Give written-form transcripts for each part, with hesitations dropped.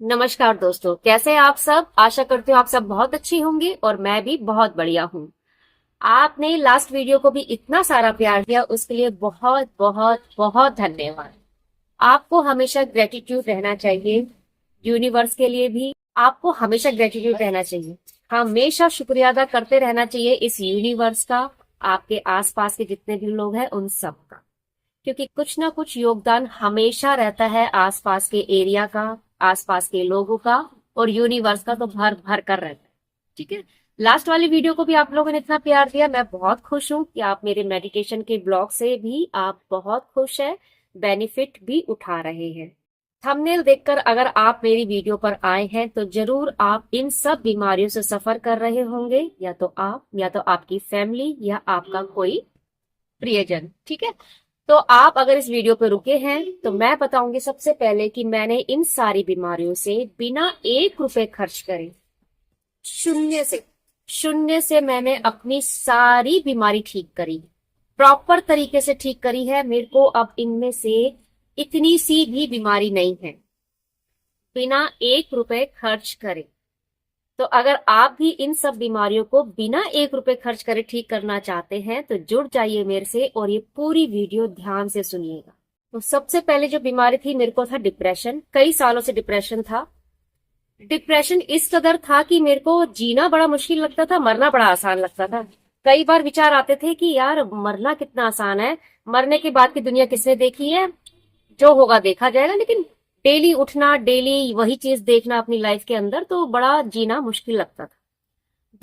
नमस्कार दोस्तों, कैसे हैं आप सब। आशा करती हूँ आप सब बहुत अच्छी होंगी और मैं भी बहुत बढ़िया हूँ। आपने लास्ट वीडियो को भी इतना सारा प्यार दिया, उसके लिए बहुत बहुत बहुत धन्यवाद। आपको हमेशा ग्रेटिट्यूड रहना चाहिए। यूनिवर्स के लिए भी आपको हमेशा ग्रेटिट्यूड रहना चाहिए। हमेशा शुक्रिया अदा करते रहना चाहिए इस यूनिवर्स का, आपके आसपास के जितने भी लोग हैं उन सब का। क्योंकि कुछ ना कुछ योगदान हमेशा रहता है आसपास के एरिया का, आसपास के लोगों का, और यूनिवर्स का तो भर भर कर रहता है। ठीक है। लास्ट वाली वीडियो को भी आप लोगों ने इतना प्यार दिया, मैं बहुत खुश हूं कि आप मेरे मेडिटेशन के ब्लॉग से भी आप बहुत खुश हैं, बेनिफिट भी उठा रहे हैं। थंबनेल देखकर अगर आप मेरी वीडियो पर आए हैं तो जरूर आप इन सब बीमारियों से सफर कर रहे होंगे, या तो आप, या तो आपकी फैमिली, या आपका कोई प्रियजन। ठीक है। तो आप अगर इस वीडियो पे रुके हैं तो मैं बताऊंगी सबसे पहले कि मैंने इन सारी बीमारियों से बिना 1 रुपए खर्च करे, शून्य से मैंने अपनी सारी बीमारी ठीक करी, प्रॉपर तरीके से ठीक करी है। मेरे को अब इनमें से इतनी सी भी बीमारी नहीं है, बिना 1 रुपए खर्च करे। तो अगर आप भी इन सब बीमारियों को बिना 1 रुपए खर्च करे ठीक करना चाहते हैं तो जुड़ जाइए मेरे से और ये पूरी वीडियो ध्यान से सुनिएगा। तो सबसे पहले जो बीमारी थी मेरे को था डिप्रेशन। कई सालों से डिप्रेशन था। डिप्रेशन इस कदर था कि मेरे को जीना बड़ा मुश्किल लगता था, मरना बड़ा आसान लगता था। कई बार विचार आते थे कि यार मरना कितना आसान है, मरने के बाद की दुनिया किसने देखी है, जो होगा देखा जाएगा। लेकिन डेली उठना, डेली वही चीज देखना अपनी लाइफ के अंदर, तो बड़ा जीना मुश्किल लगता था।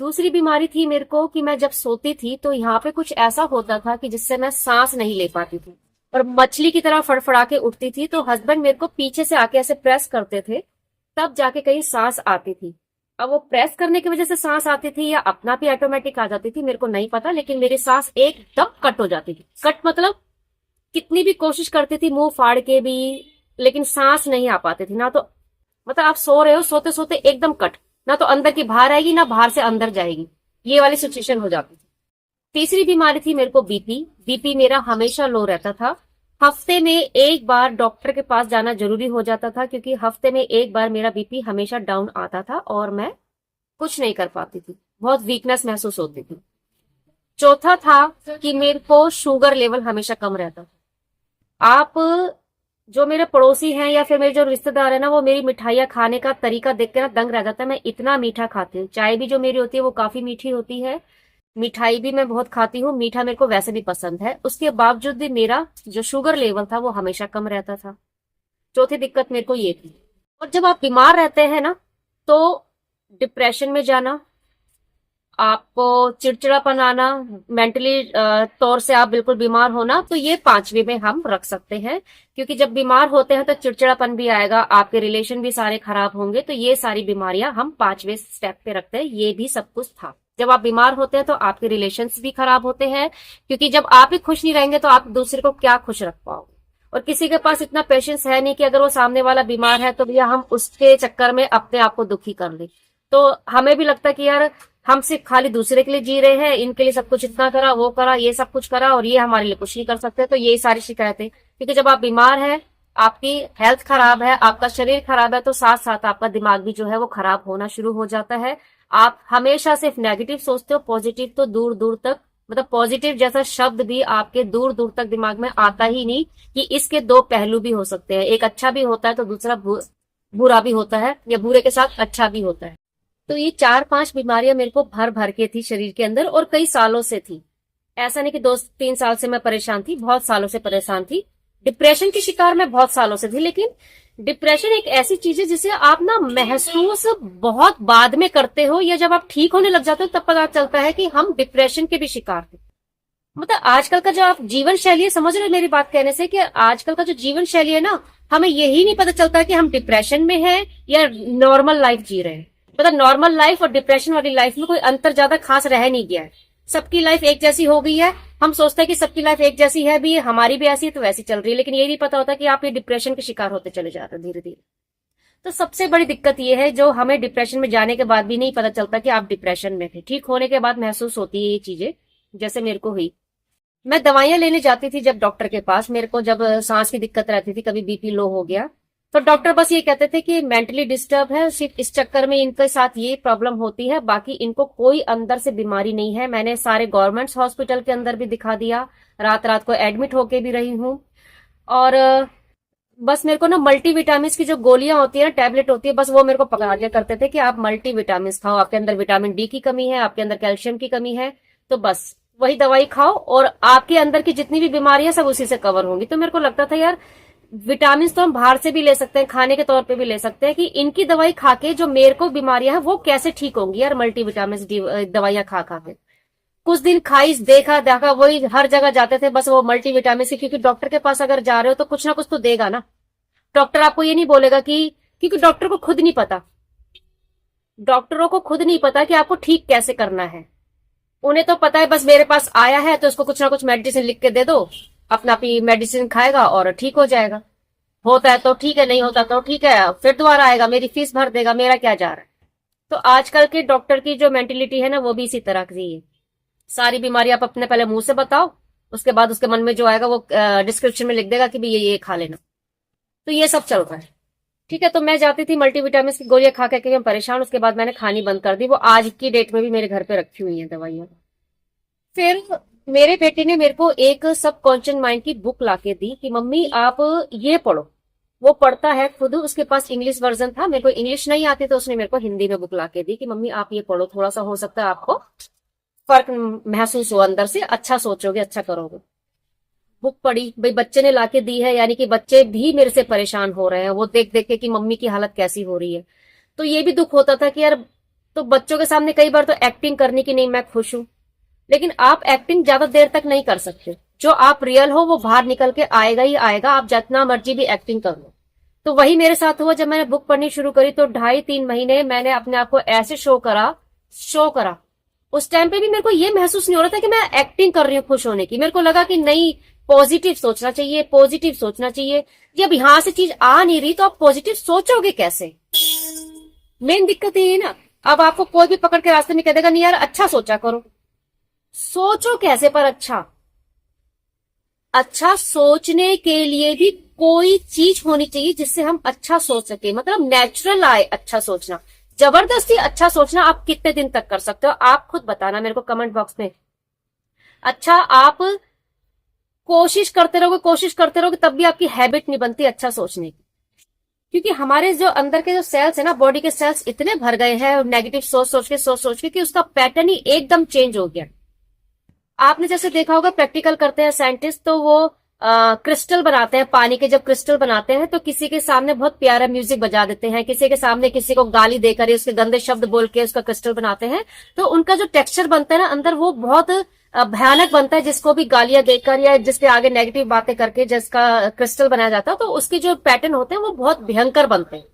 दूसरी बीमारी थी मेरे को कि मैं जब सोती थी तो यहाँ पे कुछ ऐसा होता था कि जिससे मैं सांस नहीं ले पाती थी और मछली की तरह फड़फड़ा के उठती थी। तो हस्बैंड मेरे को पीछे से आके ऐसे प्रेस करते थे, तब जाके कहीं सांस आती थी। अब वो प्रेस करने की वजह से सांस आती थी या अपना भी ऑटोमेटिक आ जाती थी मेरे को नहीं पता, लेकिन मेरी सांस एकदम कट हो जाती थी। कट मतलब कितनी भी कोशिश करती थी मुंह फाड़ के भी, लेकिन सांस नहीं आ पाती थी। ना तो मतलब आप सो रहे हो, सोते सोते एकदम कट, ना तो अंदर की बाहर आएगी ना बाहर से अंदर जाएगी, ये वाली सिचुएशन हो जाती थी। तीसरी बीमारी थी मेरे को बीपी। बीपी मेरा हमेशा लो रहता था। हफ्ते में एक बार डॉक्टर के पास जाना जरूरी हो जाता था, क्योंकि हफ्ते में एक बार मेरा बीपी हमेशा डाउन आता था और मैं कुछ नहीं कर पाती थी, बहुत वीकनेस महसूस होती थी। चौथा था कि मेरे को शुगर लेवल हमेशा कम रहता था। आप जो मेरे पड़ोसी हैं या फिर मेरे जो रिश्तेदार है ना, वो मेरी मिठाइयाँ खाने का तरीका देख के ना दंग रह जाता है। मैं इतना मीठा खाती हूँ, चाय भी जो मेरी होती है वो काफी मीठी होती है, मिठाई भी मैं बहुत खाती हूँ, मीठा मेरे को वैसे भी पसंद है। उसके बावजूद भी मेरा जो शुगर लेवल था वो हमेशा कम रहता था। चौथी दिक्कत मेरे को ये थी। और जब आप बीमार रहते हैं ना, तो डिप्रेशन में जाना, आपको चिड़चिड़ापन आना, मेंटली तौर से आप बिल्कुल बीमार होना, तो ये पांचवी में हम रख सकते हैं। क्योंकि जब बीमार होते हैं तो चिड़चिड़ापन भी आएगा, आपके रिलेशन भी सारे खराब होंगे, तो ये सारी बीमारियां हम पांचवे स्टेप पे रखते हैं। ये भी सब कुछ था। जब आप बीमार होते हैं तो आपके रिलेशंस भी खराब होते हैं, क्योंकि जब आप ही खुश नहीं रहेंगे तो आप दूसरे को क्या खुश रख पाओगे। और किसी के पास इतना पेशेंस है नहीं कि अगर वो सामने वाला बीमार है तो भैया हम उसके चक्कर में अपने आप को दुखी कर लें। तो हमें भी लगता है कि यार हम सिर्फ खाली दूसरे के लिए जी रहे हैं, इनके लिए सब कुछ इतना करा, वो करा, ये सब कुछ करा, और ये हमारे लिए कुछ नहीं कर सकते। तो ये सारी शिकायतें, क्योंकि जब आप बीमार हैं, आपकी हेल्थ खराब है, आपका शरीर खराब है, तो साथ साथ आपका दिमाग भी जो है वो खराब होना शुरू हो जाता है। आप हमेशा सिर्फ नेगेटिव सोचते हो, पॉजिटिव तो दूर दूर तक, मतलब पॉजिटिव जैसा शब्द भी आपके दूर दूर तक दिमाग में आता ही नहीं। कि इसके दो पहलू भी हो सकते हैं, एक अच्छा भी होता है तो दूसरा बुरा भी होता है, या बुरे के साथ अच्छा भी होता है। तो ये 4-5 बीमारियां मेरे को भर भर के थी शरीर के अंदर, और कई सालों से थी। ऐसा नहीं कि 2-3 साल से मैं परेशान थी, बहुत सालों से परेशान थी। डिप्रेशन की शिकार मैं बहुत सालों से थी। लेकिन डिप्रेशन एक ऐसी चीज है जिसे आप ना महसूस बहुत बाद में करते हो, या जब आप ठीक होने लग जाते हो तब पता चलता है कि हम डिप्रेशन के भी शिकार थे। मतलब आजकल का जो आप जीवन शैली है, समझ रहे हो मेरी बात कहने से, कि आजकल का जो जीवन शैली है ना, हमें यही नहीं पता चलता कि हम डिप्रेशन में हैं या नॉर्मल लाइफ जी रहे हैं। मतलब नॉर्मल लाइफ और डिप्रेशन वाली लाइफ में कोई अंतर ज्यादा खास रह नहीं गया है। सबकी लाइफ एक जैसी हो गई है। हम सोचते हैं कि सबकी लाइफ एक जैसी है भी, हमारी भी ऐसी है तो वैसी चल रही है, लेकिन ये नहीं पता होता कि आप ये डिप्रेशन के शिकार होते चले जा रहे हैं धीरे धीरे। तो सबसे बड़ी दिक्कत ये है, जो हमें डिप्रेशन में जाने के बाद भी नहीं पता चलता कि आप डिप्रेशन में थे। ठीक होने के बाद महसूस होती है ये चीजें, जैसे मेरे को हुई। मैं दवाइयां लेने जाती थी जब डॉक्टर के पास, मेरे को जब सांस की दिक्कत रहती थी, कभी बीपी लो हो गया, तो डॉक्टर बस ये कहते थे कि मेंटली डिस्टर्ब है, सिर्फ इस चक्कर में इनके साथ ये प्रॉब्लम होती है, बाकी इनको कोई अंदर से बीमारी नहीं है। मैंने सारे गवर्नमेंट हॉस्पिटल के अंदर भी दिखा दिया, रात रात को एडमिट होके भी रही हूँ। और बस मेरे को ना मल्टी विटामिन की जो गोलियां होती है ना, टैबलेट होती है, बस वो मेरे को पकड़ा दिया करते थे कि आप मल्टी विटामिन खाओ, आपके अंदर विटामिन डी की कमी है, आपके अंदर कैल्शियम की कमी है, तो बस वही दवाई खाओ और आपके अंदर की जितनी भी बीमारियां सब उसी से कवर होंगी। तो मेरे को लगता था यार विटामिन तो हम बाहर से भी ले सकते हैं, खाने के तौर पे भी ले सकते हैं, कि इनकी दवाई खा के जो मेरे को बीमारियां हैं वो कैसे ठीक होंगी यार मल्टी विटामिन दवाइयां खा खा के। कुछ दिन खाई, देखा देखा, वही हर जगह जाते थे बस वो मल्टी विटामिन से, क्योंकि डॉक्टर के पास अगर जा रहे हो तो कुछ ना कुछ तो देगा ना। डॉक्टर आपको ये नहीं बोलेगा कि, क्योंकि डॉक्टर को खुद नहीं पता, डॉक्टरों को खुद नहीं पता कि आपको ठीक कैसे करना है। उन्हें तो पता है बस मेरे पास आया है तो उसको कुछ ना कुछ मेडिसिन लिख के दे दो, अपना अपनी मेडिसिन खाएगा और ठीक हो जाएगा। होता है तो ठीक है, नहीं होता तो ठीक है, फिर दोबारा आएगा, मेरी फीस भर देगा, मेरा क्या जा रहा है। तो आजकल के डॉक्टर की जो मेंटेलिटी है ना वो भी इसी तरह की है। सारी बीमारी आप अपने पहले मुंह से बताओ, उसके बाद उसके मन में जो आएगा वो डिस्क्रिप्शन में लिख देगा कि भाई ये खा लेना। तो ये सब चल रहा है। ठीक है, तो मैं जाती थी मल्टीविटामिन की गोलियां खा के मैं परेशान, उसके बाद मैंने खानी बंद कर दी। वो आज की डेट में भी मेरे घर पे रखी हुई है दवाइयां। फिर मेरे बेटे ने मेरे को एक सबकॉन्शियस माइंड की बुक लाके दी कि मम्मी आप ये पढ़ो। वो पढ़ता है खुद, उसके पास इंग्लिश वर्जन था, मेरे को इंग्लिश नहीं आती तो उसने मेरे को हिंदी में बुक लाके दी कि मम्मी आप ये पढ़ो, थोड़ा सा हो सकता है आपको फर्क महसूस हो, अंदर से अच्छा सोचोगे, अच्छा करोगे। बुक पढ़ी, भाई बच्चे ने लाके दी है, यानी कि बच्चे भी मेरे से परेशान हो रहे हैं, वो देख देख के कि मम्मी की हालत कैसी हो रही है। तो ये भी दुख होता था कि यार, तो बच्चों के सामने कई बार तो एक्टिंग करनी की नहीं, मैं खुश हूं, लेकिन आप एक्टिंग ज्यादा देर तक नहीं कर सकते। जो आप रियल हो वो बाहर निकल के आएगा ही आएगा, आप जितना मर्जी भी एक्टिंग कर लो। तो वही मेरे साथ हुआ जब मैंने बुक पढ़नी शुरू करी। तो 2.5-3 महीने मैंने अपने आप को ऐसे शो करा। उस टाइम पे भी मेरे को ये महसूस नहीं हो रहा था कि मैं एक्टिंग कर रही हूँ खुश होने की। मेरे को लगा कि नहीं, पॉजिटिव सोचना चाहिए, पॉजिटिव सोचना चाहिए। जब यहां से चीज आ नहीं रही तो आप पॉजिटिव सोचोगे कैसे? मेन दिक्कत ये है ना। अब आपको कोई भी पकड़ के रास्ते में कह देगा नहीं यार अच्छा सोचा करो, सोचो कैसे? पर अच्छा सोचने के लिए भी कोई चीज होनी चाहिए जिससे हम अच्छा सोच सके, मतलब नेचुरल आए अच्छा सोचना। जबरदस्ती अच्छा सोचना आप कितने दिन तक कर सकते हो? आप खुद बताना मेरे को कमेंट बॉक्स में। अच्छा, आप कोशिश करते रहोगे तब भी आपकी हैबिट नहीं बनती अच्छा सोचने की, क्योंकि हमारे जो अंदर के जो सेल्स है ना, बॉडी के सेल्स इतने भर गए हैं नेगेटिव सोच के कि उसका पैटर्न ही एकदम चेंज हो गया। आपने जैसे देखा होगा प्रैक्टिकल करते हैं साइंटिस्ट, तो वो क्रिस्टल बनाते हैं, पानी के जब क्रिस्टल बनाते हैं तो किसी के सामने बहुत प्यारा म्यूजिक बजा देते हैं, किसी के सामने किसी को गाली देकर उसके गंदे शब्द बोल के उसका क्रिस्टल बनाते हैं, तो उनका जो टेक्सचर बनता है ना अंदर वो बहुत भयानक बनता है। जिसको भी गालियां देकर या जिसके आगे नेगेटिव बातें करके जिसका क्रिस्टल बनाया जाता है तो उसके जो पैटर्न होते हैं वो बहुत भयंकर बनते हैं।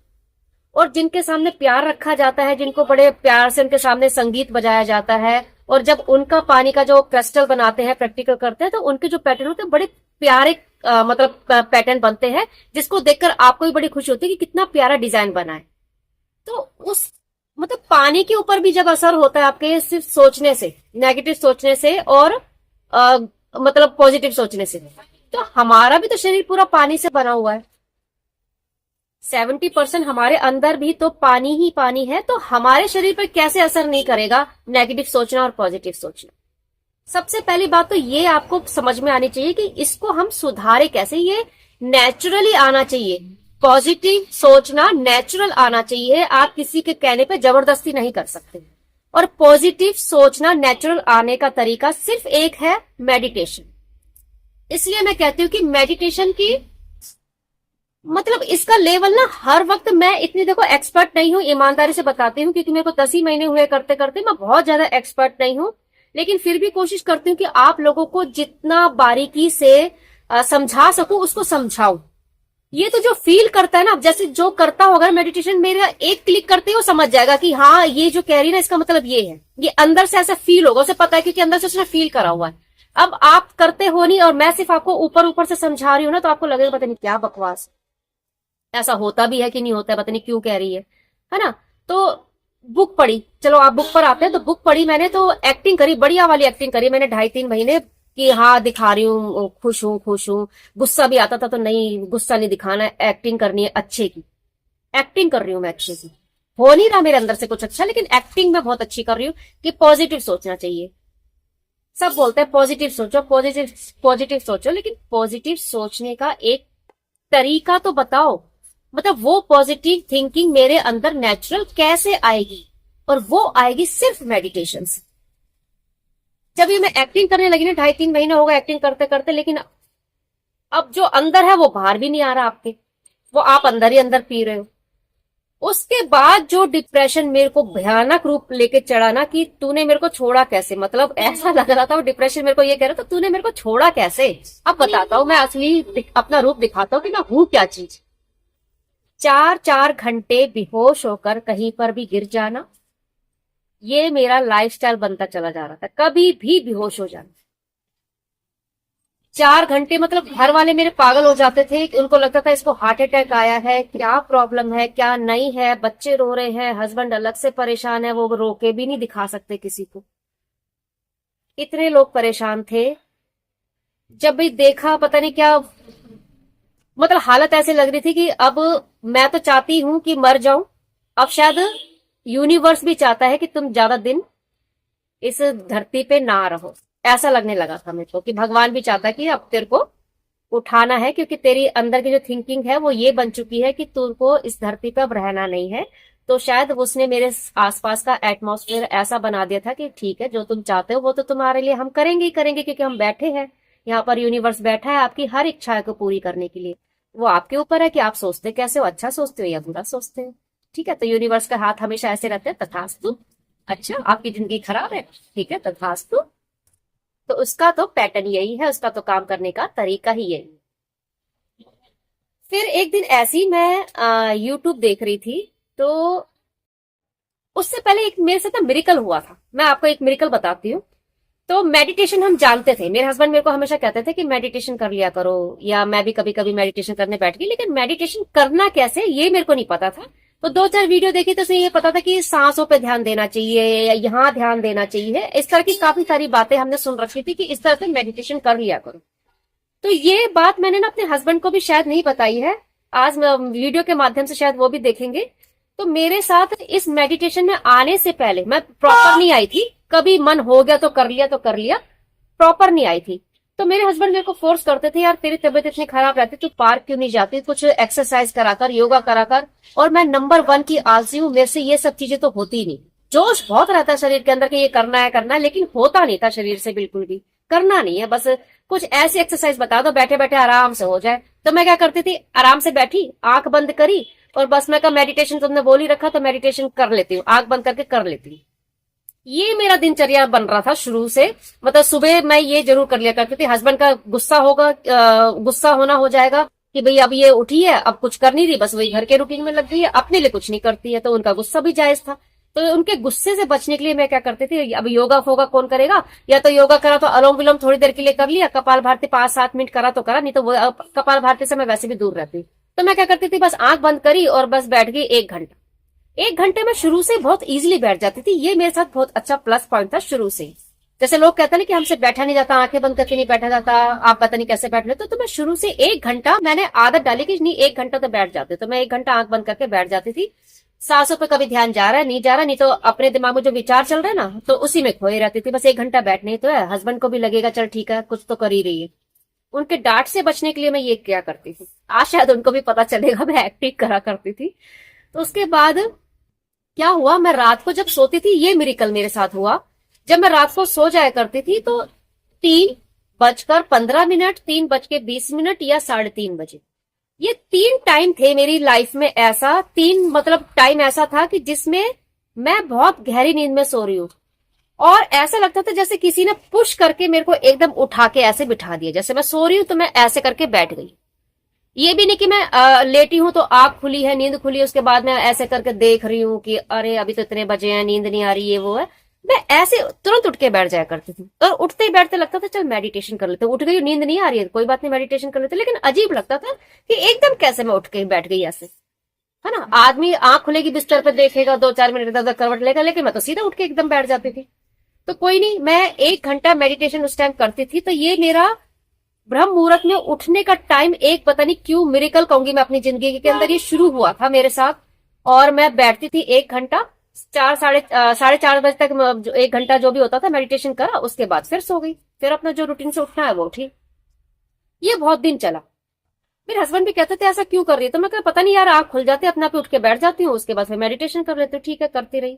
और जिनके सामने प्यार रखा जाता है, जिनको बड़े प्यार से उनके सामने संगीत बजाया जाता है, और जब उनका पानी का जो क्रिस्टल बनाते हैं, प्रैक्टिकल करते हैं, तो उनके जो पैटर्न होते हैं बड़े प्यारे मतलब पैटर्न बनते हैं, जिसको देखकर आपको भी बड़ी खुशी होती है कि कितना प्यारा डिजाइन बना है। तो उस मतलब पानी के ऊपर भी जब असर होता है आपके सिर्फ सोचने से, नेगेटिव सोचने से और मतलब पॉजिटिव सोचने से, तो हमारा भी तो शरीर पूरा पानी से बना हुआ है। 70% हमारे अंदर भी तो पानी ही पानी है, तो हमारे शरीर पर कैसे असर नहीं करेगा नेगेटिव सोचना और पॉजिटिव सोचना? सबसे पहली बात तो ये आपको समझ में आनी चाहिए कि इसको हम सुधारे कैसे। ये नेचुरली आना चाहिए, पॉजिटिव सोचना नेचुरल आना चाहिए, आप किसी के कहने पे जबरदस्ती नहीं कर सकते। और पॉजिटिव सोचना नेचुरल आने का तरीका सिर्फ एक है, मेडिटेशन। इसलिए मैं कहती हूँ कि मेडिटेशन की मतलब इसका लेवल ना हर वक्त, मैं इतनी देखो एक्सपर्ट नहीं हूं, ईमानदारी से बताती हूँ, क्योंकि मेरे को 10 ही महीने हुए करते करते, मैं बहुत ज्यादा एक्सपर्ट नहीं हूं, लेकिन फिर भी कोशिश करती हूँ कि आप लोगों को जितना बारीकी से समझा सकूं उसको समझाऊं। ये तो जो फील करता है ना, जैसे जो करता होगा मेडिटेशन, मेरा एक क्लिक करते ही वो समझ जाएगा कि हाँ ये जो कह रही है ना इसका मतलब ये है, ये अंदर से ऐसा फील होगा, उसे पता है क्योंकि अंदर से उसने फील करा हुआ है। अब आप करते हो नहीं और मैं सिर्फ आपको ऊपर ऊपर से समझा रही हूँ ना, तो आपको लगेगा पता नहीं क्या बकवास, ऐसा होता भी है कि नहीं होता है, पता नहीं क्यों कह रही है ना। तो बुक पढ़ी, चलो आप बुक पर आते हैं, तो बुक पढ़ी मैंने, तो एक्टिंग करी, बढ़िया वाली एक्टिंग करी मैंने 2.5-3 महीने। कि हाँ दिखा रही हूँ, खुश हूँ खुश हूँ। गुस्सा भी आता था तो नहीं, गुस्सा नहीं दिखाना है, एक्टिंग करनी है अच्छे की। एक्टिंग कर रही हूँ मैं अच्छे की। हो नहीं रहा मेरे अंदर से कुछ अच्छा, लेकिन एक्टिंग मैं बहुत अच्छी कर रही हूँ कि पॉजिटिव सोचना चाहिए। सब बोलते हैं पॉजिटिव सोचो, पॉजिटिव पॉजिटिव सोचो, लेकिन पॉजिटिव सोचने का एक तरीका तो बताओ। मतलब वो पॉजिटिव थिंकिंग मेरे अंदर नेचुरल कैसे आएगी? और वो आएगी सिर्फ मेडिटेशन से। जब ये मैं एक्टिंग करने लगी ना, 2.5-3 महीने हो गए एक्टिंग करते करते, लेकिन अब जो अंदर है वो बाहर भी नहीं आ रहा आपके, वो आप अंदर ही अंदर पी रहे हो। उसके बाद जो डिप्रेशन मेरे को भयानक रूप लेके चढ़ा ना, कि तूने मेरे को छोड़ा कैसे, मतलब ऐसा लग रहा था वो डिप्रेशन मेरे को ये कह रहा था, तूने मेरे को छोड़ा कैसे। अब बताता हूँ मैं असली अपना रूप दिखाता हूँ कि मैं हूं क्या चीज। 4-4 घंटे बेहोश होकर कहीं पर भी गिर जाना, ये मेरा लाइफस्टाइल बनता चला जा रहा था। कभी भी बेहोश हो जाना, 4 घंटे, मतलब घर वाले मेरे पागल हो जाते थे। उनको लगता था इसको हार्ट अटैक आया है, क्या प्रॉब्लम है क्या नहीं है, बच्चे रो रहे हैं, हस्बैंड अलग से परेशान है, वो रो के भी नहीं दिखा सकते किसी को। इतने लोग परेशान थे। जब भी देखा पता नहीं क्या, मतलब हालत ऐसे लग रही थी कि अब मैं तो चाहती हूं कि मर जाऊं, अब शायद यूनिवर्स भी चाहता है कि तुम ज्यादा दिन इस धरती पे ना रहो। ऐसा लगने लगा था मेरे को कि भगवान भी चाहता है कि अब तेरे को उठाना है, क्योंकि तेरी अंदर की जो थिंकिंग है वो ये बन चुकी है कि तुमको इस धरती पे अब रहना नहीं है। तो शायद उसने मेरे आसपास का एटमॉस्फेयर ऐसा बना दिया था कि ठीक है, जो तुम चाहते हो वो तो तुम्हारे लिए हम करेंगे ही करेंगे, क्योंकि हम बैठे हैं यहाँ पर, यूनिवर्स बैठा है आपकी हर इच्छा को पूरी करने के लिए। वो आपके ऊपर है कि आप सोचते कैसे हो, अच्छा सोचते हो या बुरा सोचते हो। ठीक है, तो यूनिवर्स का हाथ हमेशा ऐसे रहते हैं, तथास्तु। अच्छा, आपकी जिंदगी खराब है, ठीक है, तथास्तु। तो उसका तो पैटर्न यही है, उसका तो काम करने का तरीका ही यही है। फिर एक दिन ऐसी मैं यूट्यूब देख रही थी, तो उससे पहले एक मेरे साथ ना मिरेकल हुआ था। मैं आपको एक मिरेकल बताती हूँ। तो मेडिटेशन हम जानते थे, मेरे हस्बैंड मेरे को हमेशा कहते थे कि मेडिटेशन कर लिया करो, या मैं भी कभी कभी मेडिटेशन करने बैठ गई, लेकिन मेडिटेशन करना कैसे ये मेरे को नहीं पता था। तो 2-4 वीडियो देखी तो उसमें ये पता था कि सांसों पे ध्यान देना चाहिए या यहाँ ध्यान देना चाहिए, इस तरह की काफी सारी बातें हमने सुन रखी थी कि इस तरह से मेडिटेशन कर लिया करो। तो ये बात मैंने ना अपने हस्बैंड को भी शायद नहीं बताई है। आज वीडियो के माध्यम से शायद वो भी देखेंगे। तो मेरे साथ इस मेडिटेशन में आने से पहले मैं प्रॉपर नहीं आई थी, कभी मन हो गया तो कर लिया तो कर लिया, प्रॉपर नहीं आई थी। तो मेरे हस्बैंड मेरे को फोर्स करते थे, यार तेरी तबीयत इतनी खराब रहती, तू पार्क क्यों नहीं जाती, कुछ एक्सरसाइज कराकर, योगा कराकर। और मैं नंबर 1 की आलसी हूँ, मेरे से ये सब चीजें तो होती ही नहीं। जोश बहुत रहता है शरीर के अंदर कि ये करना है, लेकिन होता नहीं था शरीर से बिल्कुल भी। करना नहीं है, बस कुछ ऐसी एक्सरसाइज बता दो बैठे बैठे आराम से हो जाए। तो मैं क्या करती थी, आराम से बैठी, आंख बंद करी, और बस मैं कहा मेडिटेशन तुमने बोल ही रखा तो मेडिटेशन कर लेती हूँ, आंख बंद करके कर लेती हूँ। ये मेरा दिनचर्या बन रहा था शुरू से। मतलब सुबह मैं ये जरूर कर लिया करती थी, हस्बैंड का गुस्सा होगा, गुस्सा होना हो जाएगा कि भाई अब ये उठी है, अब कुछ कर नहीं रही, बस वही घर के रूटीन में लग गई है, अपने लिए कुछ नहीं करती है, तो उनका गुस्सा भी जायज था। तो उनके गुस्से से बचने के लिए मैं क्या करती थी, अब योगा फोगा कौन करेगा, या तो योगा करा तो अनुलोम विलोम थोड़ी देर के लिए कर लिया, कपाल भारती 5-7 मिनट करा तो करा, नहीं तो वो कपाल भारती से मैं वैसे भी दूर रहती। तो मैं क्या करती थी, बस आंख बंद करी और बस बैठ गई 1 घंटा। 1 घंटे में शुरू से बहुत इजीली बैठ जाती थी। ये मेरे साथ बहुत अच्छा प्लस पॉइंट था शुरू से ही। जैसे लोग कहते हैं ना कि हमसे बैठा नहीं जाता, आंखें बंद करके नहीं बैठा जाता, आप पता नहीं कैसे बैठ लेते, तो मैं शुरू से 1 घंटा मैंने आदत डाली कि नहीं 1 घंटा तो बैठ जाते, तो मैं 1 घंटा आंख बंद करके बैठ जाती थी। सांसों पे कभी ध्यान जा रहा है नहीं जा रहा, नहीं तो अपने दिमाग में जो विचार चल रहे हैं ना, तो उसी में खोई रहती थी। बस 1 घंटा बैठने ही तो है, हस्बैंड को भी लगेगा चल ठीक है कुछ तो कर ही रही है। उनके डांट से बचने के लिए मैं ये क्या करती थी, आज शायद उनको भी पता चलेगा, मैं एक्टिंग करा करती थी। तो उसके बाद क्या हुआ, मैं रात को जब सोती थी, ये मिरेकल मेरे साथ हुआ। जब मैं रात को सो जाया करती थी तो 3:15, 3:20 या 3:30 ये 3 टाइम थे मेरी लाइफ में। ऐसा 3 मतलब टाइम ऐसा था कि जिसमें मैं बहुत गहरी नींद में सो रही हूँ, और ऐसा लगता था जैसे किसी ने पुश करके मेरे को एकदम उठा के ऐसे बिठा दिया, जैसे मैं सो रही हूँ तो मैं ऐसे करके बैठ गई। ये भी नहीं कि मैं लेटी हूं तो आंख खुली है, नींद खुली है, उसके बाद मैं ऐसे करके देख रही हूँ कि अरे अभी तो इतने बजे हैं, नींद नहीं आ रही है, वो है। मैं ऐसे तुरंत उठ के बैठ जाया करती थी, और उठते ही बैठते लगता था चल मेडिटेशन कर लेते, उठ गई नींद नहीं आ रही है कोई बात नहीं मेडिटेशन कर लेते। लेकिन अजीब लगता था कि एकदम कैसे मैं उठ के बैठ गई ऐसे, है ना। आदमी आंख खुलेगी बिस्तर पे देखेगा, 2-4 मिनट इधर उधर करवट लेगा, लेकिन मैं तो सीधा उठ के एकदम बैठ जाती थी। तो कोई नहीं, मैं 1 घंटा मेडिटेशन उस टाइम करती थी। तो ये मेरा ब्रह्म मुहूर्त में उठने का टाइम, एक पता नहीं क्यों मिरेकल कहूंगी मैं अपनी जिंदगी के अंदर, ये शुरू हुआ था मेरे साथ। और मैं बैठती थी 1 घंटा, 4 साढ़े 4 बजे तक जो 1 घंटा जो भी होता था मेडिटेशन करा, उसके बाद फिर सो गई। फिर अपना जो रूटीन से उठना है वो उठी। ये बहुत दिन चला। मेरे हस्बैंड भी कहते थे ऐसा क्यों कर रही है, तो मैं कहा पता नहीं यार, आंख खुल जाती है अपने आप ही, उठ के बैठ जाती हूँ, उसके बाद फिर मेडिटेशन कर लेती हूँ। ठीक है, करती रही।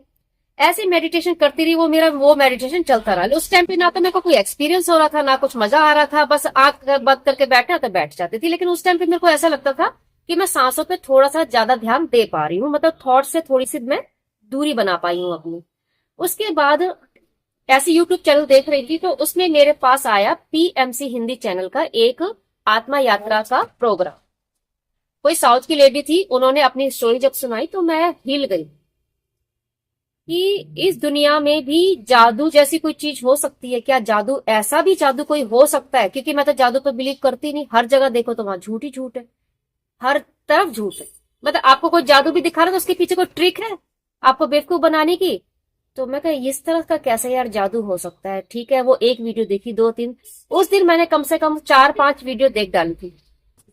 ऐसे मेडिटेशन करती रही, वो मेरा वो मेडिटेशन चलता रहा। उस टाइम पे ना तो मेरे को कोई एक्सपीरियंस हो रहा था, ना कुछ मजा आ रहा था, बस आंख बंद करके बैठना तो बैठ जाती थी। लेकिन उस टाइम पे मेरे को ऐसा लगता था कि मैं सांसों पे थोड़ा सा ज्यादा ध्यान दे पा रही हूँ, मतलब थॉट से थोड़ी सी मैं दूरी बना पाई हूँ अपनी। उसके बाद ऐसे यूट्यूब चैनल देख रही थी, तो उसमें मेरे पास आया पीएमसी हिंदी चैनल का एक आत्मा यात्रा का प्रोग्राम। कोई साउथ की लेडी थी, उन्होंने अपनी स्टोरी जब सुनाई तो मैं हिल गई कि इस दुनिया में भी जादू जैसी कोई चीज हो सकती है क्या? जादू, ऐसा भी जादू कोई हो सकता है? क्योंकि मैं तो जादू पे बिलीव करती नहीं। हर जगह देखो तो वहां झूठ ही झूठ है, हर तरफ झूठ है। मतलब आपको कोई जादू भी दिखा रहा है तो उसके पीछे कोई ट्रिक है आपको बेवकूफ बनाने की। तो मैं कहा इस तरह का कैसे यार जादू हो सकता है? ठीक है, वो एक वीडियो देखी, 2 3, उस दिन मैंने कम से कम 4 5 वीडियो देख डाली थी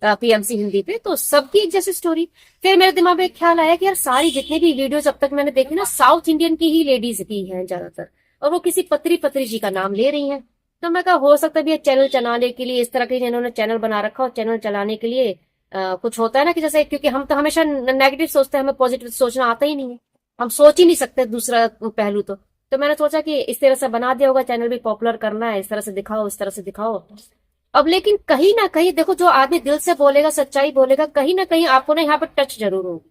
पीएमसी हिंदी पे, तो सबकी एक जैसी स्टोरी। फिर मेरे दिमाग में एक ख्याल आया कि यार सारी जितनी भी वीडियोस अब तक मैंने देखी ना, साउथ इंडियन की ही लेडीज की हैं ज्यादातर, और वो किसी पत्री पत्री जी का नाम ले रही हैं। तो मैं कहा हो सकता है भी चैनल चलाने के लिए, इस तरह के जिन्होंने चैनल बना रखा हो, चैनल चलाने के लिए कुछ होता है ना कि जैसे, क्योंकि हम तो हमेशा नेगेटिव सोचते हैं, हमें पॉजिटिव सोचना आता ही नहीं है, हम सोच ही नहीं सकते दूसरा पहलू। तो मैंने सोचा कि इस तरह से बना दिया होगा, चैनल भी पॉपुलर करना है, इस तरह से दिखाओ, इस तरह से दिखाओ। अब लेकिन कहीं ना कहीं देखो, जो आदमी दिल से बोलेगा, सच्चाई बोलेगा, कहीं ना कहीं आपको ना यहाँ पर टच जरूर होगी,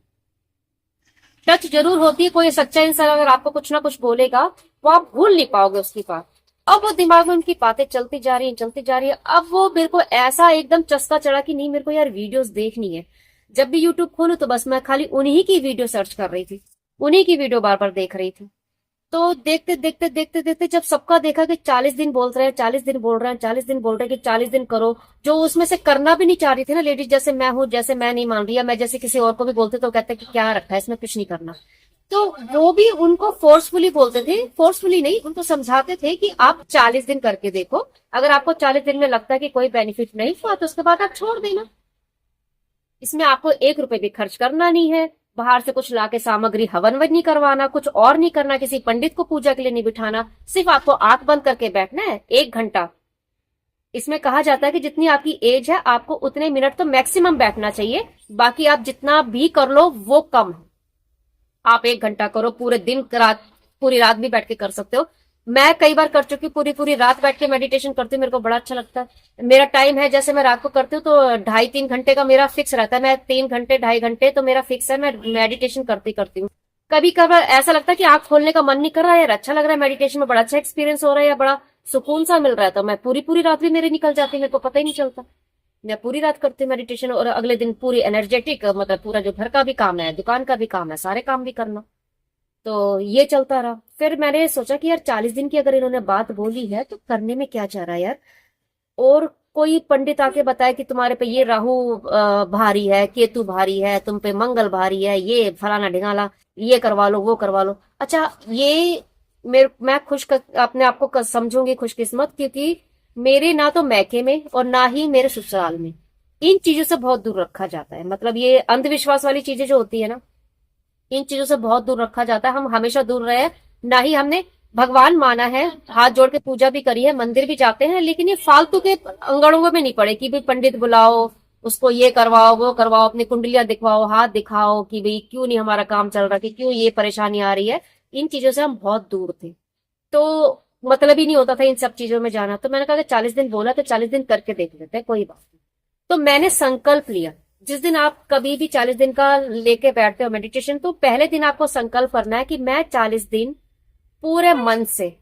टच जरूर होती है। कोई सच्चा इंसान अगर आपको कुछ ना कुछ बोलेगा तो आप भूल नहीं पाओगे उसकी बात। अब वो दिमाग में उनकी बातें चलती जा रही है, चलती जा रही है। अब वो मेरे को ऐसा एकदम चस्का चढ़ा कि नहीं, मेरे को यार वीडियोस देखनी है। जब भी यूट्यूब खोलूं तो बस मैं खाली उन्हीं की वीडियो सर्च कर रही थी, उन्हीं की वीडियो बार बार देख रही थी। तो देखते देखते देखते देखते जब सबका देखा कि 40 दिन बोल रहे हैं, 40 दिन बोल रहे हैं, 40 दिन बोल रहे हैं कि 40 दिन करो, जो उसमें से करना भी नहीं चाह रही थी ना लेडीज, जैसे मैं हूं, जैसे मैं नहीं मान रही, या मैं जैसे किसी और को भी बोलते तो कहते कि क्या रखा है इसमें, कुछ नहीं करना। तो वो भी उनको फोर्सफुली बोलते थे, फोर्सफुली नहीं, उनको समझाते थे कि आप 40 दिन करके देखो, अगर आपको 40 दिन में लगता है कि कोई बेनिफिट नहीं हुआ तो उसके बाद आप छोड़ देना। इसमें आपको 1 रुपए भी खर्च करना नहीं है, बाहर से कुछ लाके सामग्री हवन वन नहीं करवाना, कुछ और नहीं करना, किसी पंडित को पूजा के लिए नहीं बिठाना, सिर्फ आपको आंख बंद करके बैठना है 1 घंटा। इसमें कहा जाता है कि जितनी आपकी एज है आपको उतने मिनट तो मैक्सिमम बैठना चाहिए, बाकी आप जितना भी कर लो वो कम है। आप 1 घंटा करो, पूरे दिन रात, पूरी रात भी बैठ के कर सकते हो। मैं कई बार कर चुकी, पूरी पूरी रात बैठ के मेडिटेशन करती हूँ, मेरे को बड़ा अच्छा लगता है। मेरा टाइम है, जैसे मैं रात को करती हूँ तो 2.5 3 घंटे का मेरा फिक्स रहता है, मैं 3 घंटे 2.5 घंटे तो मेरा फिक्स है, मैं मेडिटेशन करती करती हूँ। कभी कभार ऐसा लगता है कि आंख खोलने का मन नहीं कर रहा है यार, अच्छा लग रहा है मेडिटेशन में, बड़ा अच्छा एक्सपीरियंस हो रहा है या बड़ा सुकून सा मिल रहा है, तो मैं पूरी पूरी रात भी मेरी निकल जाती है, मेरे को पता ही नहीं चलता। मैं पूरी रात करती हूँ मेडिटेशन, और अगले दिन पूरी एनर्जेटिक, मतलब पूरा जो घर का भी काम है, दुकान का भी काम है, सारे काम भी करना। तो ये चलता रहा। फिर मैंने सोचा कि यार 40 दिन की अगर इन्होंने बात बोली है तो करने में क्या जा रहा है यार। और कोई पंडित आके बताए कि तुम्हारे पे ये राहु भारी है, केतु भारी है, तुम पे मंगल भारी है, ये फलाना ढिंगाला, ये करवा लो, वो करवा लो। अच्छा, ये मैं अपने आप को समझूंगी खुशकिस्मत, क्योंकि मेरे ना तो मैके में और ना ही मेरे ससुराल में इन चीजों से बहुत दूर रखा जाता है। मतलब ये अंधविश्वास वाली चीजें जो होती है ना, इन चीजों से बहुत दूर रखा जाता है, हम हमेशा दूर रहे। ना ही हमने भगवान माना है, हाथ जोड़ के पूजा भी करी है, मंदिर भी जाते हैं, लेकिन ये फालतू के अंगड़ों में नहीं पड़े कि भाई पंडित बुलाओ, उसको ये करवाओ, वो करवाओ, अपनी कुंडलियां दिखवाओ, हाथ दिखाओ कि भाई क्यों नहीं हमारा काम चल रहा, कि क्यों ये परेशानी आ रही है। इन चीजों से हम बहुत दूर थे, तो मतलब ही नहीं होता था इन सब चीजों में जाना। तो मैंने कहा कि 40 दिन बोला तो 40 दिन करके देख लेते हैं, कोई बात नहीं। तो मैंने संकल्प लिया, जिस दिन आप कभी भी 40 दिन का लेके बैठते हो मेडिटेशन, तो पहले दिन आपको संकल्प करना है कि मैं 40 दिन पूरे मन से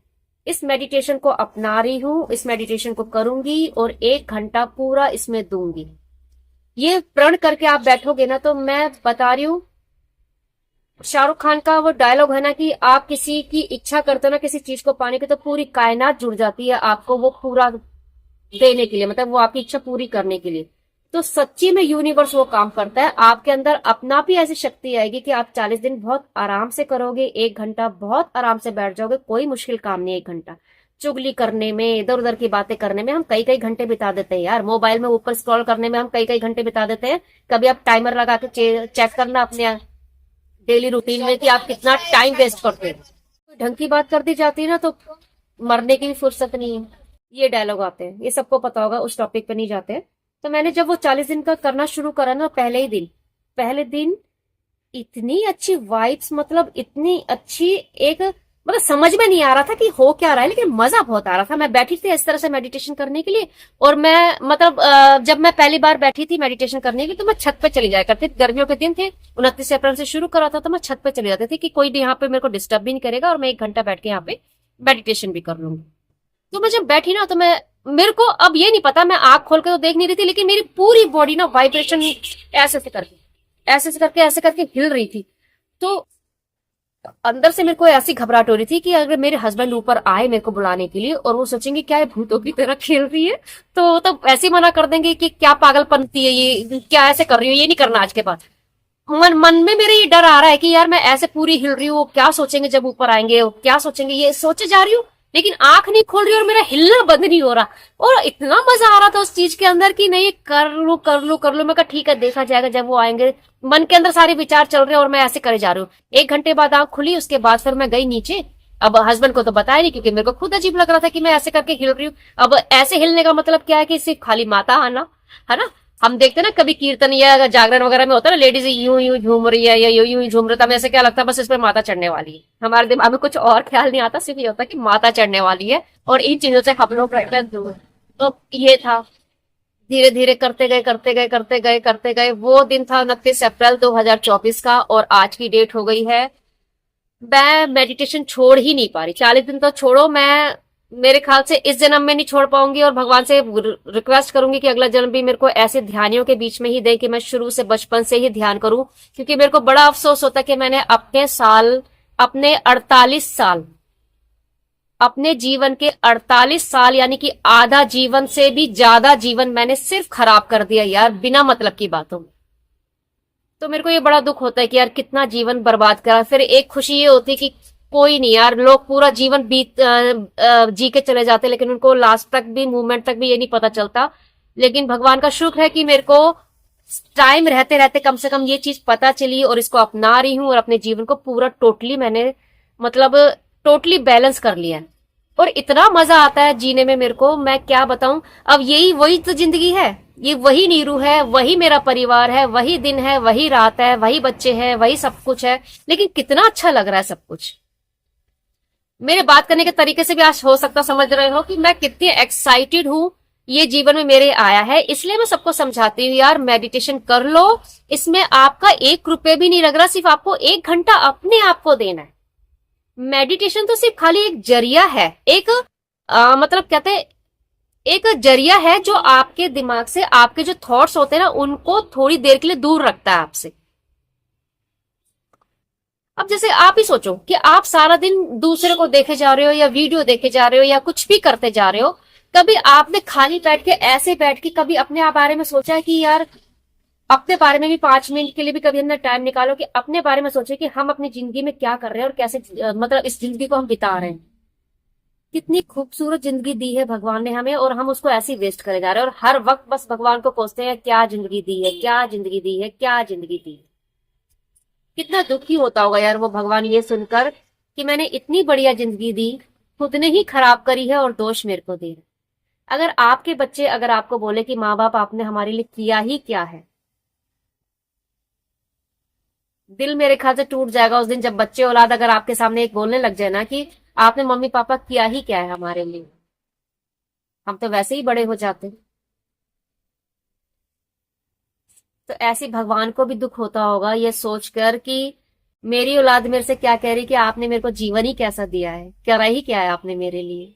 इस मेडिटेशन को अपना रही हूं, इस मेडिटेशन को करूंगी और 1 घंटा पूरा इसमें दूंगी। ये प्रण करके आप बैठोगे ना, तो मैं बता रही हूं, शाहरुख खान का वो डायलॉग है ना कि आप किसी की इच्छा करते हो ना किसी चीज को पाने की, तो पूरी कायनात जुड़ जाती है आपको वो पूरा देने के लिए, मतलब वो आपकी इच्छा पूरी करने के लिए। तो सच्ची में यूनिवर्स वो काम करता है, आपके अंदर अपना भी ऐसी शक्ति आएगी कि आप 40 दिन बहुत आराम से करोगे। 1 घंटा बहुत आराम से बैठ जाओगे, कोई मुश्किल काम नहीं है 1 घंटा। चुगली करने में, इधर उधर की बातें करने में हम कई कई घंटे बिता देते हैं यार। मोबाइल में ऊपर स्क्रॉल करने में हम कई कई घंटे बिता देते हैं। कभी आप टाइमर लगा के चेक करना अपने डेली रूटीन में कि आप कितना टाइम वेस्ट करते हैं। कोई ढंग की बात कर दी जाती है ना तो मरने की भी फुर्सत नहीं है। ये डायलॉग आते हैं, ये सबको पता होगा, उस टॉपिक पे नहीं जाते। तो मैंने जब वो 40 दिन का करना शुरू करा ना, पहले दिन इतनी अच्छी वाइब्स, मतलब इतनी अच्छी एक, मतलब समझ में नहीं आ रहा था कि हो क्या रहा है, लेकिन मजा बहुत आ रहा था। मैं बैठी थी इस तरह से मेडिटेशन करने के लिए, और मैं मतलब जब मैं पहली बार बैठी थी मेडिटेशन करने के लिए तो मैं छत पे चली जाया करती थी। गर्मियों के दिन थे, 29 अप्रैल से शुरू करा था, तो मैं छत पे चली जाती थी कि कोई भी यहाँ पे मेरे को डिस्टर्ब भी नहीं करेगा और मैं 1 घंटा बैठ के यहाँ पे मेडिटेशन भी कर लूंगी। तो मैं जब बैठी ना, तो मेरे को अब ये नहीं पता, मैं आंख खोल के तो देख नहीं रही थी, लेकिन मेरी पूरी बॉडी ना वाइब्रेशन ऐसे करके हिल रही थी। तो अंदर से मेरे को ऐसी घबराहट हो रही थी कि अगर मेरे हस्बैंड ऊपर आए मेरे को बुलाने के लिए और वो सोचेंगे क्या है, भूतों की तरह खेल रही है, तो ऐसे ही मना कर देंगे कि क्या पागलपंती है ये, क्या ऐसे कर रही हो, ये नहीं करना आज के बाद। मन में मेरे ये डर आ रहा है कि यार मैं ऐसे पूरी हिल रही हूँ, क्या सोचेंगे जब ऊपर आएंगे, क्या सोचेंगे, ये सोचे जा रही हूँ, लेकिन आंख नहीं खोल रही और मेरा हिलना बंद नहीं हो रहा। और इतना मजा आ रहा था उस चीज के अंदर कि नहीं, कर लू। मैं कहा ठीक है, देखा जाएगा जब वो आएंगे। मन के अंदर सारे विचार चल रहे हैं और मैं ऐसे करे जा रही हूँ। 1 घंटे बाद आंख खुली, उसके बाद फिर मैं गई नीचे। अब हस्बैंड को तो बताया नहीं, क्योंकि मेरे को खुद अजीब लग रहा था कि मैं ऐसे करके हिल रही हूँ। अब ऐसे हिलने का मतलब क्या है कि सिर्फ खाली माता आना है ना। हम देखते ना कभी कीर्तन या जागरण वगैरह में होता है ना, लेडीज यूं यूं झूम रही है या यूं यूं झूम रहा था, हमें ऐसे क्या लगता है बस इस पे माता चढ़ने वाली है। हमारे दिमाग में कुछ और ख्याल नहीं आता, सिर्फ ये होता है कि माता चढ़ने वाली है और इन चीजों से हम लोग रहते हैं दूर। तो ये था, धीरे धीरे करते गए। वो दिन था 29 अप्रैल 2024 का, और आज की डेट हो गई है। मैं मेडिटेशन छोड़ ही नहीं पा रही। 40 दिन तो छोड़ो, मैं मेरे ख्याल से इस जन्म में नहीं छोड़ पाऊंगी, और भगवान से रिक्वेस्ट करूंगी कि अगला जन्म भी मेरे को ऐसे ध्यानियों के बीच में ही दे कि मैं शुरू से बचपन से ही ध्यान करूं। क्योंकि मेरे को बड़ा अफसोस होता है कि मैंने अपने 48 साल, अपने जीवन के 48 साल यानी कि आधा जीवन से भी ज्यादा जीवन मैंने सिर्फ खराब कर दिया यार, बिना मतलब की बातों में। तो मेरे को ये बड़ा दुख होता है कि यार कितना जीवन बर्बाद करा। फिर एक खुशी ये होती है कि कोई नहीं यार, लोग पूरा जीवन जी के चले जाते, लेकिन उनको लास्ट तक भी, मूवमेंट तक भी ये नहीं पता चलता। लेकिन भगवान का शुक्र है कि मेरे को टाइम रहते रहते कम से कम ये चीज पता चली और इसको अपना रही हूँ, और अपने जीवन को पूरा टोटली मैंने मतलब टोटली बैलेंस कर लिया है। और इतना मजा आता है जीने में मेरे को, मैं क्या बताऊं। अब यही वही तो जिंदगी है, ये वही नीरू है, वही मेरा परिवार है, वही दिन है, वही रात है, वही बच्चे हैं, वही सब कुछ है। लेकिन कितना अच्छा लग रहा है सब कुछ। मेरे बात करने के तरीके से भी आज हो सकता समझ रहे हो कि मैं कितनी एक्साइटेड हूं, ये जीवन में मेरे आया है। इसलिए मैं सबको समझाती हूँ यार, मेडिटेशन कर लो, इसमें आपका 1 रुपए भी नहीं लग रहा, सिर्फ आपको 1 घंटा अपने आप को देना है। मेडिटेशन तो सिर्फ खाली एक जरिया है, एक मतलब कहते हैं एक जरिया है जो आपके दिमाग से आपके जो थॉट्स होते हैं ना, उनको थोड़ी देर के लिए दूर रखता है आपसे। अब जैसे आप ही सोचो कि आप सारा दिन दूसरे को देखे जा रहे हो, या वीडियो देखे जा रहे हो, या कुछ भी करते जा रहे हो। कभी आपने खाली बैठ के, ऐसे बैठ के कभी अपने आप बारे में सोचा है कि यार अपने बारे में भी 5 मिनट के लिए भी कभी हमने टाइम निकालो कि अपने बारे में सोचे कि हम अपनी जिंदगी में क्या कर रहे हैं और कैसे मतलब इस जिंदगी को हम बिता रहे हैं। कितनी खूबसूरत जिंदगी दी है भगवान ने हमें, और हम उसको ऐसे ही वेस्ट करे जा रहे हैं, और हर वक्त बस भगवान को कोसते हैं, क्या जिंदगी दी है, क्या जिंदगी दी है, क्या जिंदगी दी है। कितना दुखी होता होगा यार वो भगवान ये सुनकर कि मैंने इतनी बढ़िया जिंदगी दी, खुद ने ही खराब करी है और दोष मेरे को दे रहे। अगर आपके बच्चे अगर आपको बोले कि माँ बाप आपने हमारे लिए किया ही क्या है, दिल मेरे ख्याल से टूट जाएगा उस दिन जब बच्चे औलाद अगर आपके सामने एक बोलने लग जाए ना कि आपने मम्मी पापा किया ही क्या है हमारे लिए। हम तो वैसे ही बड़े हो जाते। तो ऐसे भगवान को भी दुख होता होगा ये सोचकर कि मेरी औलाद मेरे से क्या कह रही कि आपने मेरे को जीवन ही कैसा दिया है, करा ही क्या है आपने मेरे लिए।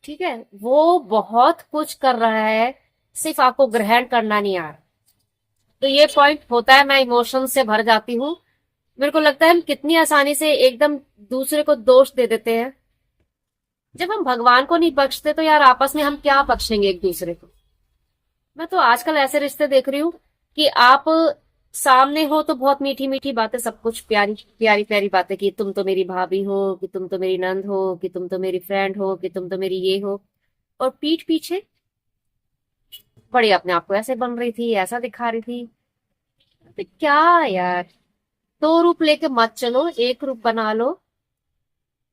ठीक है, वो बहुत कुछ कर रहा है, सिर्फ आपको ग्रहण करना नहीं आ रहा। तो ये पॉइंट होता है, मैं इमोशन से भर जाती हूँ। मेरे को लगता है हम कितनी आसानी से एकदम दूसरे को दोष दे देते हैं। जब हम भगवान को नहीं बख्शते तो यार आपस में हम क्या बख्शेंगे एक दूसरे को। मैं तो आजकल ऐसे रिश्ते देख रही हूँ कि आप सामने हो तो बहुत मीठी मीठी बातें, सब कुछ प्यारी प्यारी प्यारी बातें, कि तुम तो मेरी भाभी हो, कि तुम तो मेरी नंद हो, कि तुम तो मेरी फ्रेंड हो, कि तुम तो मेरी ये हो। और पीठ पीछे बड़ी अपने आप को ऐसे बन रही थी, ऐसा दिखा रही थी। तो क्या यार, दो रूप लेके मत चलो, एक रूप बना लो।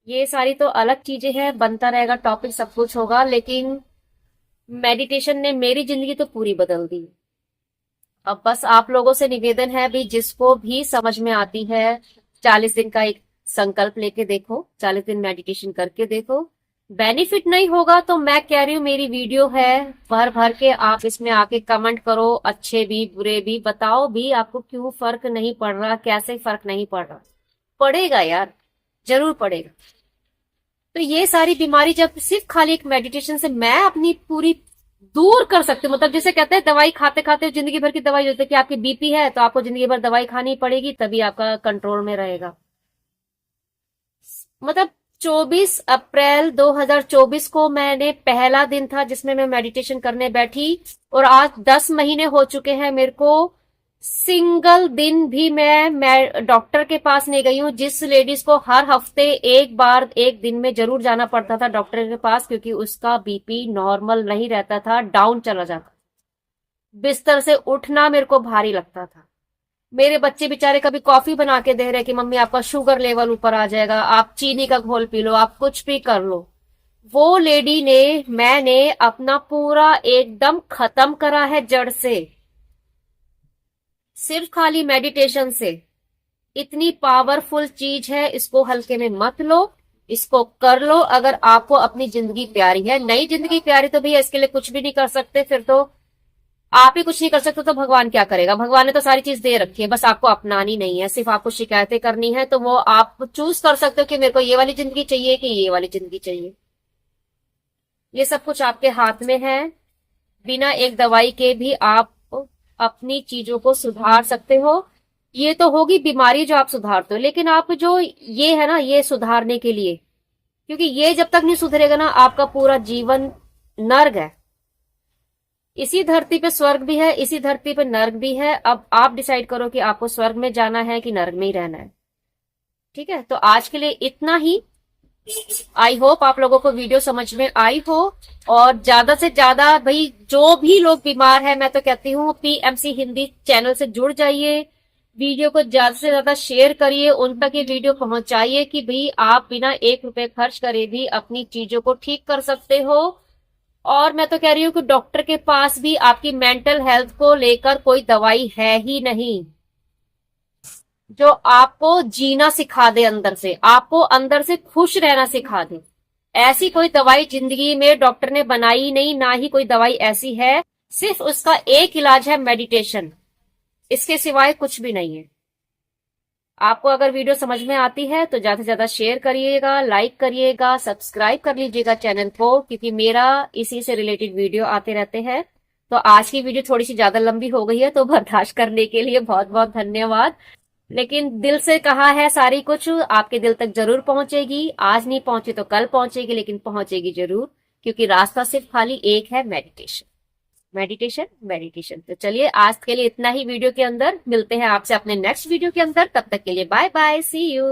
ये सारी तो अलग चीजें हैं, बनता रहेगा टॉपिक, सब कुछ होगा, लेकिन मेडिटेशन ने मेरी जिंदगी तो पूरी बदल दी। अब बस आप लोगों से निवेदन है भी, जिसको भी समझ में आती है, 40 दिन का एक संकल्प लेके देखो, 40 दिन मेडिटेशन करके देखो। बेनिफिट नहीं होगा तो मैं कह रही हूँ, मेरी वीडियो है, भर भर के आप इसमें आके कमेंट करो, अच्छे भी बुरे भी, बताओ भी आपको क्यों फर्क नहीं पड़ रहा, कैसे फर्क नहीं पड़ रहा। पड़ेगा यार, जरूर पड़ेगा। तो ये सारी बीमारी जब सिर्फ खाली एक मेडिटेशन से मैं अपनी पूरी दूर कर सकती हूँ, मतलब जैसे कहते हैं दवाई खाते खाते जिंदगी भर की दवाई होती है, कि आपकी बीपी है तो आपको जिंदगी भर दवाई खानी पड़ेगी, तभी आपका कंट्रोल में रहेगा। मतलब 24 अप्रैल 2024 को मैंने पहला दिन था जिसमें मैं मेडिटेशन करने बैठी, और आज 10 महीने हो चुके हैं मेरे को। सिंगल दिन भी मैं डॉक्टर के पास नहीं गई हूँ, जिस लेडीज को हर हफ्ते एक बार एक दिन में जरूर जाना पड़ता था डॉक्टर के पास, क्योंकि उसका बीपी नॉर्मल नहीं रहता था, डाउन चला जाता। बिस्तर से उठना मेरे को भारी लगता था। मेरे बच्चे बेचारे कभी कॉफी बना के दे रहे कि मम्मी आपका शुगर लेवल ऊपर आ जाएगा, आप चीनी का घोल पी लो, आप कुछ भी कर लो। वो लेडी ने, मैंने अपना पूरा एकदम खत्म करा है जड़ से, सिर्फ खाली मेडिटेशन से। इतनी पावरफुल चीज है, इसको हल्के में मत लो, इसको कर लो। अगर आपको अपनी जिंदगी प्यारी है, नई जिंदगी प्यारी, तो भैया इसके लिए कुछ भी नहीं कर सकते, फिर तो आप ही कुछ नहीं कर सकते तो भगवान क्या करेगा। भगवान ने तो सारी चीज दे रखी है, बस आपको अपनानी नहीं है, सिर्फ आपको शिकायतें करनी है। तो वो आप चूज कर सकते हो कि मेरे को ये वाली जिंदगी चाहिए कि ये वाली जिंदगी चाहिए। ये सब कुछ आपके हाथ में है। बिना एक दवाई के भी आप अपनी चीजों को सुधार सकते हो। ये तो होगी बीमारी जो आप सुधारते हो, लेकिन आप जो ये है ना, ये सुधारने के लिए, क्योंकि ये जब तक नहीं सुधरेगा ना, आपका पूरा जीवन नर्क है। इसी धरती पे स्वर्ग भी है, इसी धरती पे नर्क भी है। अब आप डिसाइड करो कि आपको स्वर्ग में जाना है कि नर्क में ही रहना है। ठीक है, तो आज के लिए इतना ही। आई होप आप लोगों को वीडियो समझ में आई हो, और ज्यादा से ज्यादा भाई जो भी लोग बीमार है, मैं तो कहती हूँ पीएमसी हिंदी चैनल से जुड़ जाइए, वीडियो को ज्यादा से ज्यादा शेयर करिए, उन तक ये वीडियो पहुंचाइए कि भाई आप बिना 1 रुपए खर्च करे भी अपनी चीजों को ठीक कर सकते हो। और मैं तो कह रही हूँ कि डॉक्टर के पास भी आपकी मेंटल हेल्थ को लेकर कोई दवाई है ही नहीं, जो आपको जीना सिखा दे, अंदर से आपको अंदर से खुश रहना सिखा दे। ऐसी कोई दवाई जिंदगी में डॉक्टर ने बनाई नहीं, ना ही कोई दवाई ऐसी है। सिर्फ उसका एक इलाज है मेडिटेशन, इसके सिवाय कुछ भी नहीं है। आपको अगर वीडियो समझ में आती है तो ज्यादा से ज्यादा शेयर करिएगा, लाइक करिएगा, सब्सक्राइब कर लीजिएगा चैनल को, क्योंकि मेरा इसी से रिलेटेड वीडियो आते रहते हैं। तो आज की वीडियो थोड़ी सी ज्यादा लंबी हो गई है, तो बर्दाश्त करने के लिए बहुत बहुत धन्यवाद। लेकिन दिल से कहा है, सारी कुछ आपके दिल तक जरूर पहुंचेगी। आज नहीं पहुंची तो कल पहुंचेगी, लेकिन पहुंचेगी जरूर, क्योंकि रास्ता सिर्फ खाली एक है, मेडिटेशन मेडिटेशन मेडिटेशन। तो चलिए आज के लिए इतना ही वीडियो के अंदर, मिलते हैं आपसे अपने नेक्स्ट वीडियो के अंदर। तब तक के लिए बाय बाय, सी यू।